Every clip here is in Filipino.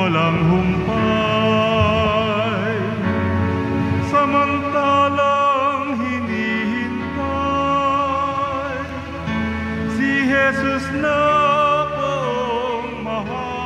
walang humpay, samantalang hinihintay si Jesus na kong mahal.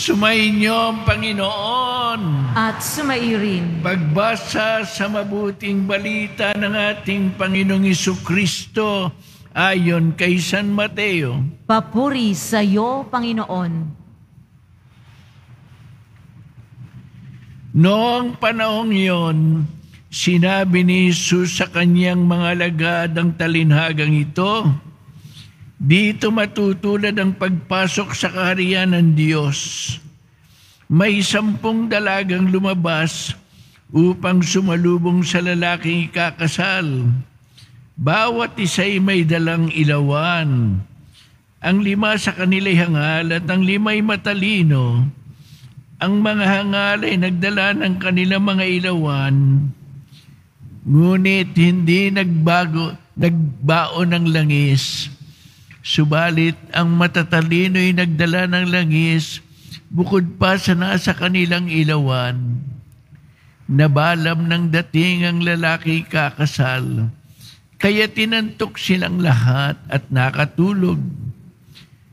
Sumainyo ang Panginoon. At sumairin. Pagbasa sa mabuting balita ng ating Panginoong Jesucristo ayon kay San Mateo. Papuri sa iyo, Panginoon. Noong panahong iyon, sinabi ni Jesus sa kanyang mga alagad ang talinhagang ito, dito matutulad ang pagpasok sa kaharian ng Diyos. May 10 dalagang lumabas upang sumalubong sa lalaking ikakasal. Bawat isa'y may dalang ilawan. Ang 5 sa kanila'y hangal at ang 5'ay matalino. Ang mga hangal ay nagdala ng kanilang mga ilawan, ngunit hindi nagbaon ng langis. Subalit ang matatalino'y nagdala ng langis bukod pa sa nasa kanilang ilawan. Nabalam ng dating ang lalaki kakasal, kaya tinantok silang lahat at nakatulog.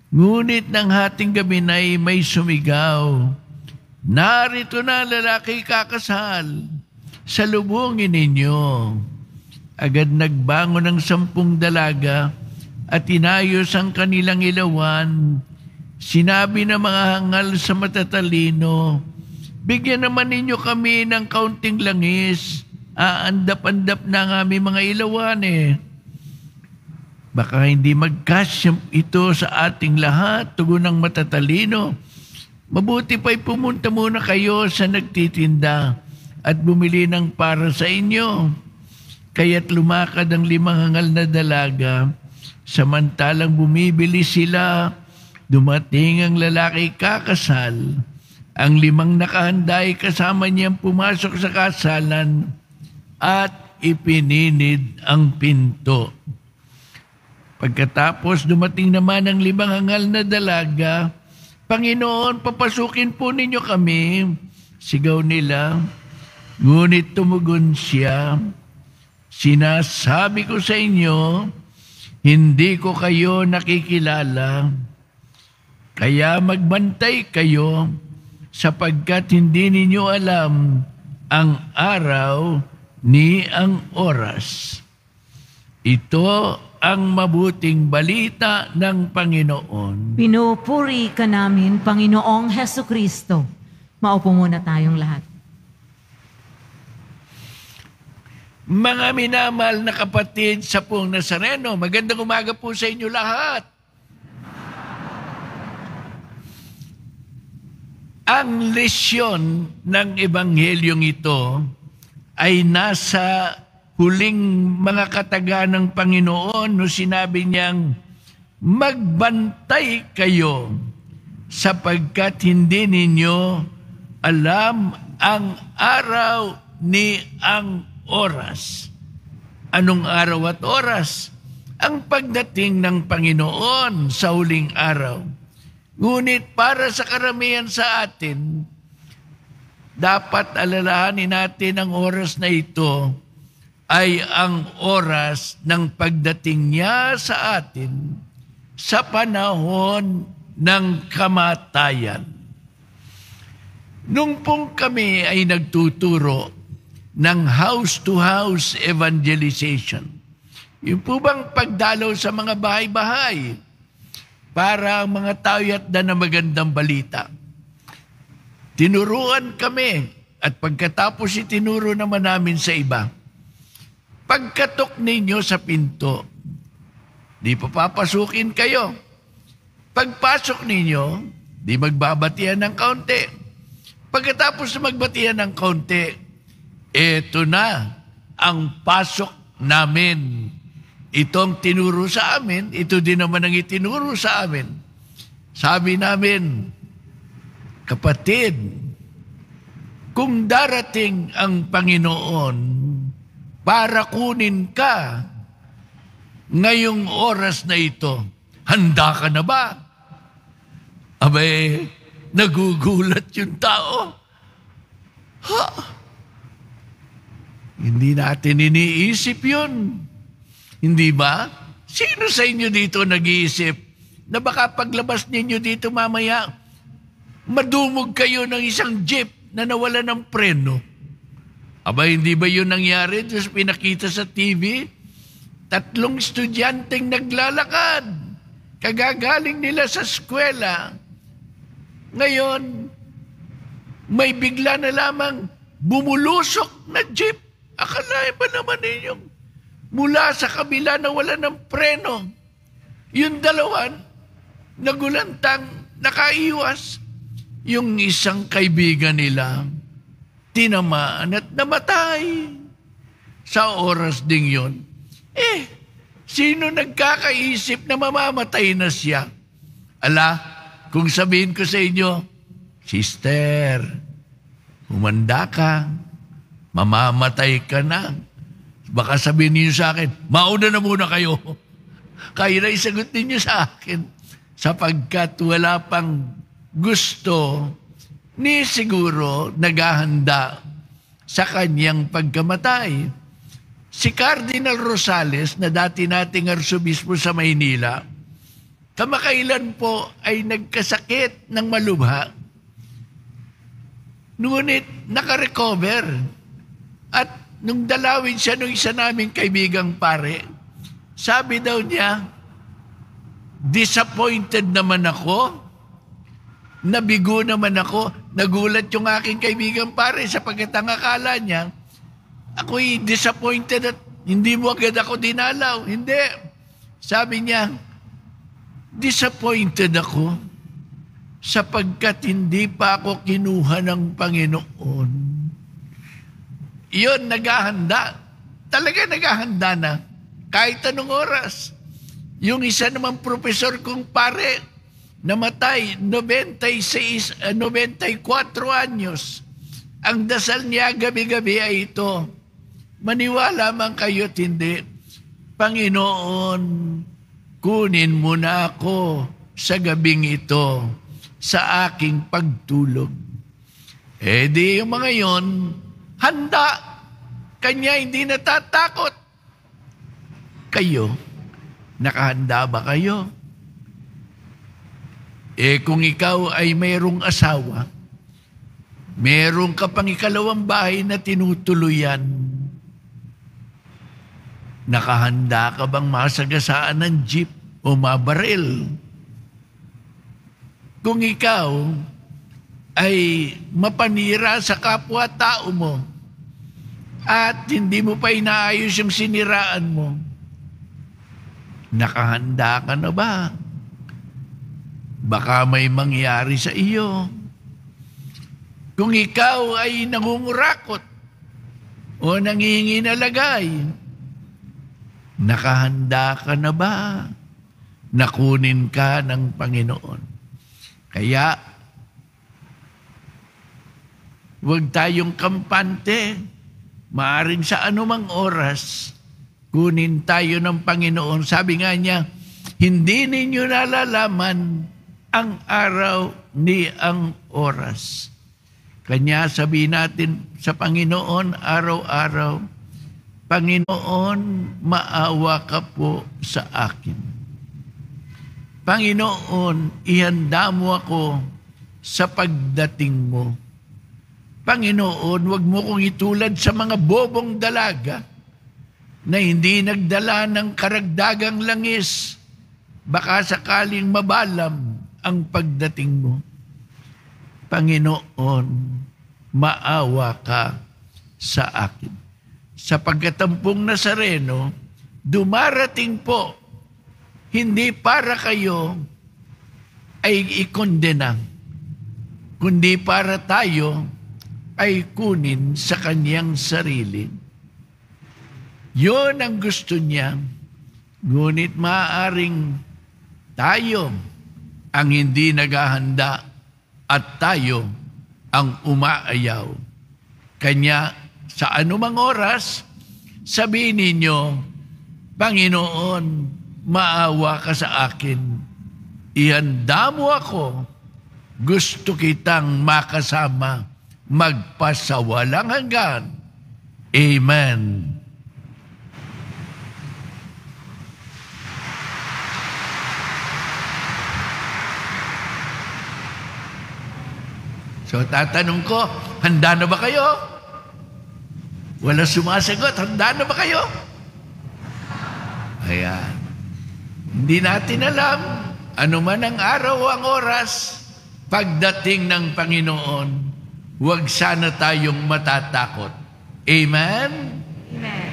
Ngunit ng hating gabi na'y may sumigaw, narito na lalaki kakasal, salubungin ninyo. Agad nagbangon ang 10 dalaga at inayos ang kanilang ilawan. Sinabi ng mga hangal sa matatalino, bigyan naman ninyo kami ng kaunting langis. Aandap-andap na ang aming mga ilawan eh. Baka hindi magkasya ito sa ating lahat, tugon ng matatalino. Mabuti pa'y pumunta muna kayo sa nagtitinda at bumili ng para sa inyo. Kaya't lumakad ang 5 hangal na dalaga. Samantalang bumibili sila, dumating ang lalaki kakasal. Ang 5 nakahanda ay kasama niyang pumasok sa kasalan at ipininid ang pinto. Pagkatapos dumating naman ang 5 hangal na dalaga, Panginoon, papasukin po ninyo kami, sigaw nila. Ngunit tumugon siya, sinasabi ko sa inyo, hindi ko kayo nakikilala, kaya magbantay kayo sapagkat hindi ninyo alam ang araw ni ang oras. Ito ang mabuting balita ng Panginoon. Pinupuri ka namin, Panginoong Hesukristo. Maupo muna tayong lahat. Mga minamahal na kapatid sa Puong Nazareno, magandang umaga po sa inyo lahat. Ang lesyon ng Ebanghelyong ito ay nasa huling mga kataga ng Panginoon no sinabi niyang, magbantay kayo sapagkat hindi ninyo alam ang araw ni ang oras. Anong araw at oras? Ang pagdating ng Panginoon sa huling araw. Ngunit para sa karamihan sa atin, dapat alalahanin natin ang oras na ito ay ang oras ng pagdating niya sa atin sa panahon ng kamatayan. Nung pong kami ay nagtuturo ng house-to-house evangelization. Yung po bang pagdalaw sa mga bahay-bahay para ang mga tao yatda na magandang balita. Tinuruan kami At pagkatapos itinuro naman namin sa iba, pagkatok ninyo sa pinto, di pa papasukin kayo. Pagpasok ninyo, di magbabatian ng kaunti. Pagkatapos na magbatian ng kaunti, eto na ang pasok namin. Itong tinuro sa amin, ito din naman ang itinuro sa amin. Sabi namin, kapatid, kung darating ang Panginoon para kunin ka ngayong oras na ito, handa ka na ba? Abay, nagugulat yung tao. Ha? Hindi natin iniisip yun. Hindi ba? Sino sa inyo dito nag-iisip na baka paglabas ninyo dito mamaya, madumog kayo ng isang jeep na nawala ng preno? Aba, hindi ba yun nangyari? Diyos pinakita sa TV, 3 estudyanteng naglalakad. Kagagaling nila sa eskwela. Ngayon, may bigla na lamang bumulusok na jeep. Akalain ba naman ninyong mula sa kabila na wala ng preno? Yung dalawan, nagulantang, nakaiwas. Yung isang kaibigan nila, tinamaan at namatay. Sa oras ding yun, sino nagkakaisip na mamamatay na siya? Ala, kung sabihin ko sa inyo, sister, humanda ka, mamamatay ka na. Baka sabihin niyo sa akin, mauna na muna kayo. Kaya na isagot ninyo sa akin. Sapagkat wala pang gusto ni siguro naghahanda sa kanyang pagkamatay. Si Cardinal Rosales, na dati nating arsobispo sa Maynila, kamakailan po ay nagkasakit ng malubha. Ngunit nakarecover. At nung dalawin siya nung isa naming kaibigang pare, sabi daw niya, disappointed naman ako, nabigo naman ako, nagulat yung aking kaibigang pare sapagkat ang akala niya, ako'y disappointed at hindi mo agad ako dinalaw. Hindi. Sabi niya, disappointed ako sapagkat hindi pa ako kinuha ng Panginoon. Iyon, naghahanda. Talaga naghahanda na. Kahit anong oras. Yung isa namang profesor kong pare, namatay, 94 anyos. Ang dasal niya gabi-gabi ay ito, maniwala man kayo't hindi, Panginoon, kunin mo na ako sa gabing ito, sa aking pagtulog. Di yung mga yon, handa. Kanya hindi natatakot. Kayo, nakahanda ba kayo? Kung ikaw ay mayroong asawa, meron ka pang ikalawang bahay na tinutuluyan, nakahanda ka bang masagasaan ng jeep o mabaril? Kung ikaw ay mapanira sa kapwa-tao mo at hindi mo pa inaayos yung siniraan mo, nakahanda ka na ba? Baka may mangyari sa iyo. Kung ikaw ay nangungurakot o nangihingi na lagay, nakahanda ka na ba na kunin ka ng Panginoon? Kaya, huwag tayong kampante. Maaring sa anumang oras, kunin tayo ng Panginoon. Sabi nga niya, hindi ninyo nalalaman ang araw ni ang oras. Kanya sabihin natin sa Panginoon araw-araw, Panginoon, maawa ka po sa akin. Panginoon, ihanda mo ako sa pagdating mo. Panginoon, wag mo kong itulad sa mga bobong dalaga na hindi nagdala ng karagdagang langis. Baka sakaling mabalam ang pagdating mo. Panginoon, maawa ka sa akin. Sapagkat ang pong Nazareno, dumarating po, hindi para kayo ay ikondena, kundi para tayo ay kunin sa kanyang sarili. Yun ang gusto niya, ngunit maaaring tayo ang hindi naghahanda at tayo ang umaayaw. Kanya sa anumang oras, sabihin ninyo, Panginoon, maawa ka sa akin. Ihanda mo ako. Gusto kitang makasama, magpasawalang hanggan. Amen. So tatanong ko, handa na ba kayo? Wala sumasagot, handa na ba kayo? Ayan. Hindi natin alam, ano man ang araw o ang oras, pagdating ng Panginoon, huwag sana tayong matatakot. Amen? Amen.